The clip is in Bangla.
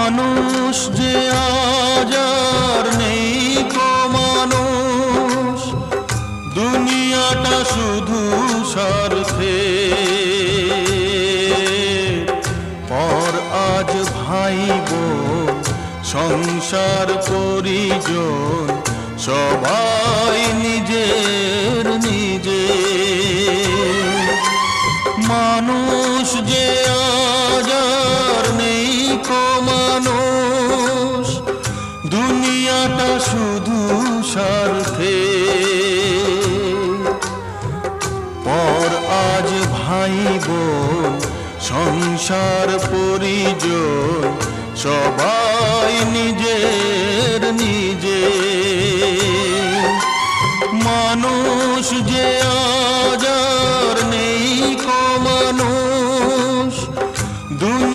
মানুষ যে আজ আর নেই কো মানুষ, দুনিয়াটা শুধু স্বার্থে। পর আজ ভাই বোন সংসার পরিজন সবাই নিজের নিজে। মানুষ যে আজ আর নেই কো মানুষ, দুনিয়াটা শুধু স্বার্থে। পর আজ ভাই বোন সংসার পরিজন সবাই নিজের নিজে। মানুষ যে